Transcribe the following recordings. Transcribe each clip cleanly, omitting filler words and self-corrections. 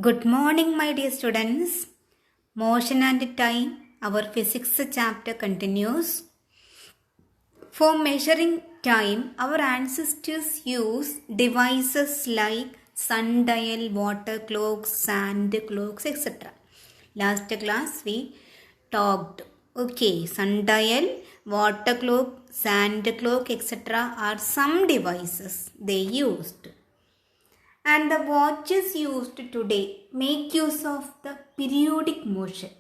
Good morning, my dear students. Motion and time, our physics chapter continues. For measuring time, our ancestors used devices like sundial, water clocks, sand clocks, etc. Last class we talked. Okay, sundial, water clock, sand clock, etc. are some devices they used. And the watches used today make use of the periodic motion,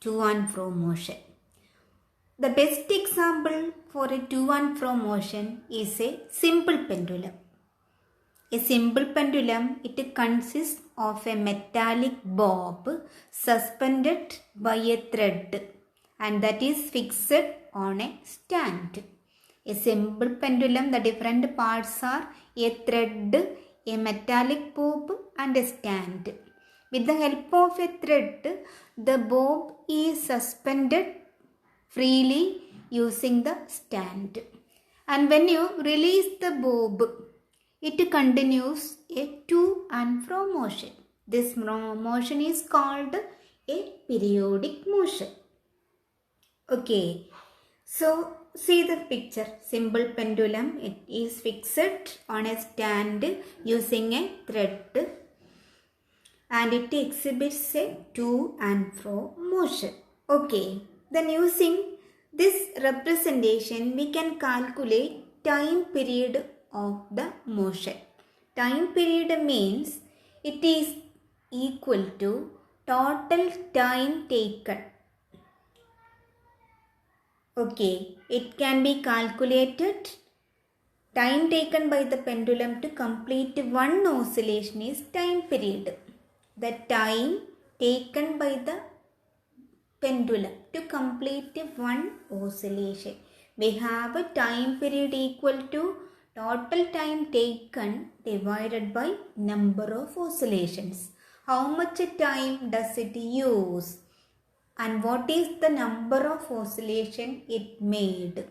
to and fro motion. The best example for a to and fro motion is a simple pendulum. A simple pendulum, it consists of a metallic bob suspended by a thread and that is fixed on a stand. A simple pendulum, the different parts are a thread, a metallic bob and a stand. With the help of a thread, the bob is suspended freely using the stand. And when you release the bob, it continues a to and fro motion. This motion is called a periodic motion. Okay, so see the picture. Simple pendulum, it is fixed on a stand using a thread and it exhibits a to and fro motion. Okay, then using this representation we can calculate time period of the motion. Time period means it is equal to total time taken. Okay, it can be calculated. Time taken by the pendulum to complete one oscillation is time period. The time taken by the pendulum to complete one oscillation. We have a time period equal to total time taken divided by number of oscillations. How much time does it use? And what is the number of oscillation it made?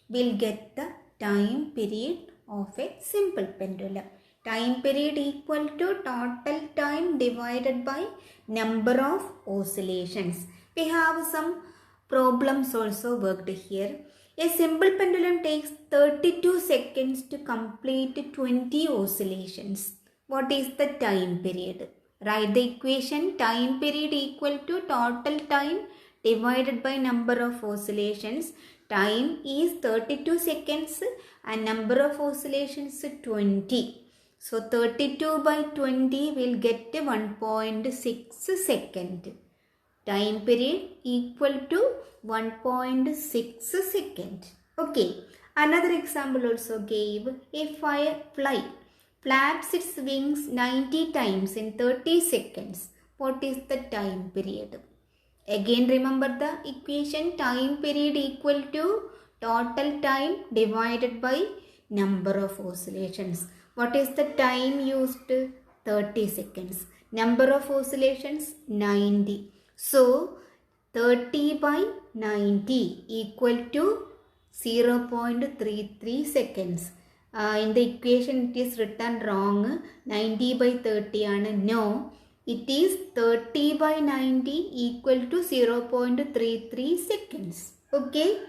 We'll get the time period of a simple pendulum. Time period equal to total time divided by number of oscillations. We have some problems also worked here. A simple pendulum takes 32 seconds to complete 20 oscillations. What is the time period? Write the equation. Time period equal to total time divided by number of oscillations. Time is 32 seconds and number of oscillations 20. So 32 by 20 will get 1.6 second. Time period equal to 1.6 second. Okay. Another example also gave a firefly flaps its wings 90 times in 30 seconds. What is the time period? Again remember the equation. Time period equal to total time divided by number of oscillations. What is the time used? 30 seconds. Number of oscillations 90. So 30 by 90 equal to 0.33 seconds. In the equation it is written wrong. 90 by 30 and no. It is 30 by 90 equal to 0.33 seconds. Okay.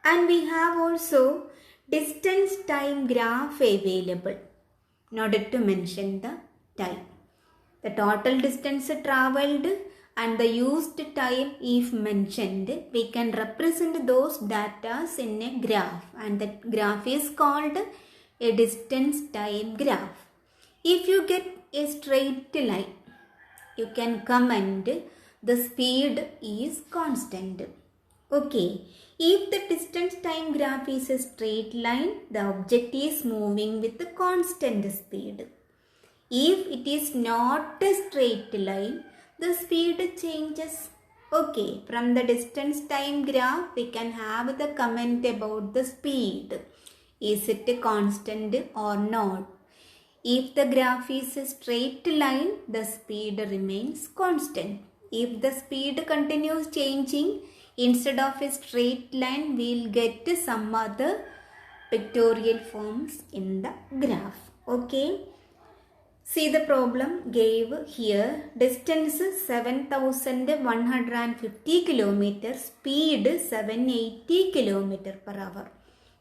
And we have also distance time graph available in order to mention the time. The total distance travelled and the used time if mentioned, we can represent those data in a graph and the graph is called a distance time graph. If you get a straight line, you can comment the speed is constant. Okay, if the distance time graph is a straight line, the object is moving with a constant speed. If it is not a straight line, the speed changes. Okay, from the distance time graph, we can have the comment about the speed. Is it a constant or not? If the graph is a straight line, the speed remains constant. If the speed continues changing, instead of a straight line, we will get some other pictorial forms in the graph. Okay. See the problem gave here. Distance 7150 km, speed 780 km per hour.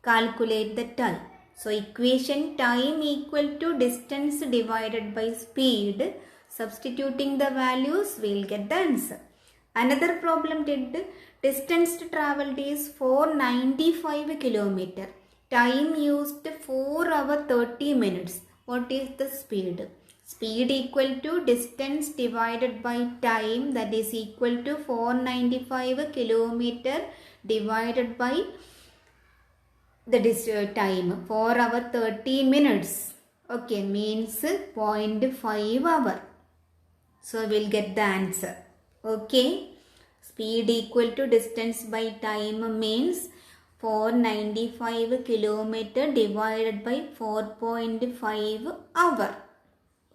Calculate the time. So equation time equal to distance divided by speed. Substituting the values, we will get the answer. Another problem did distance traveled is 495 km. Time used 4 hours 30 minutes. What is the speed? Speed equal to distance divided by time, that is equal to 495 km divided by the time 4 hours 30 minutes. Okay, means 0.5 hour. So we'll get the answer. Okay, speed equal to distance by time means 495 km divided by 4.5 hour.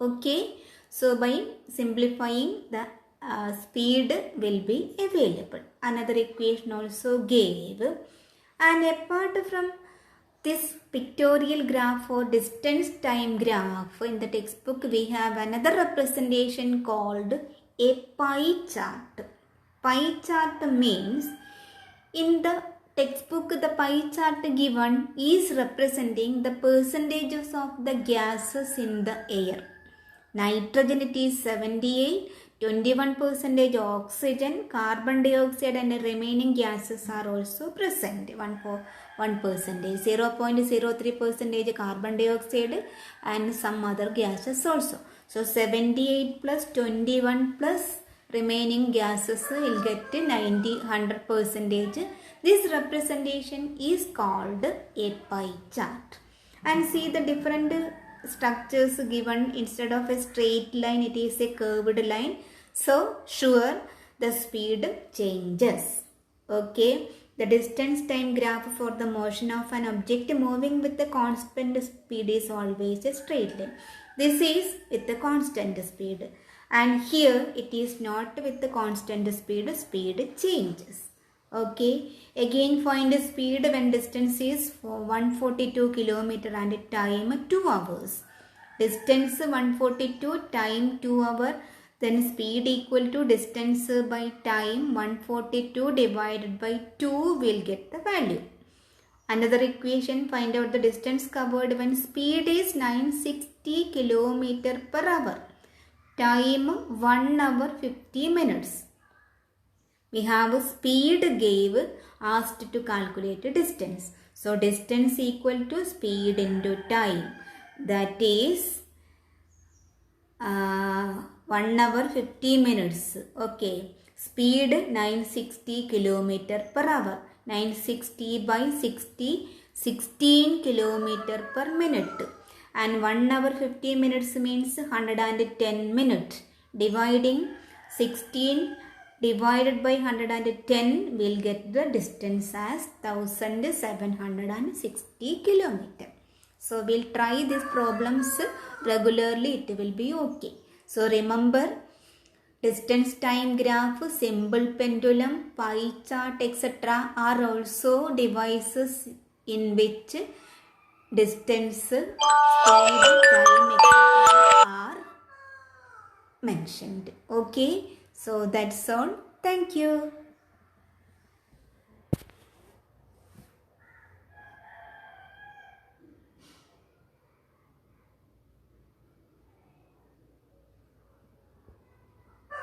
Okay, so by simplifying the speed will be available. Another equation also gave. And apart from this pictorial graph or distance time graph, in the textbook we have another representation called a pie chart. Pie chart means in the textbook the pie chart given is representing the percentages of the gases in the air. Nitrogen it is 78, 21% oxygen, carbon dioxide and the remaining gases are also present. 1%, 0.03% carbon dioxide and some other gases also. So 78 plus 21 plus remaining gases will get 100%. This representation is called a pie chart. And see the different structures given. Instead of a straight line, it is a curved line. So sure, the speed changes. Okay, the distance time graph for the motion of an object moving with the constant speed is always a straight line. This is with the constant speed, and here it is not with the constant speed. Speed changes. Okay, again find the speed when distance is 142 km and time 2 hours. Distance 142, time 2 hours. Then speed equal to distance by time 142 divided by 2 will get the value. Another equation, find out the distance covered when speed is 960 km per hour. Time 1 hour 50 minutes. We have speed gave, asked to calculate distance. So distance equal to speed into time. That is 1 hour 50 minutes. Okay. Speed 960 km per hour. 960 by 60, 16 km per minute. And 1 hour 50 minutes means 110 minutes. Dividing 16 divided by 110 will get the distance as 1760 km. So we'll try these problems regularly, it will be okay. So remember, distance time graph, symbol pendulum, pie chart, etc. are also devices in which distance, speed, time, etc. are mentioned. Okay, so that's all. Thank you.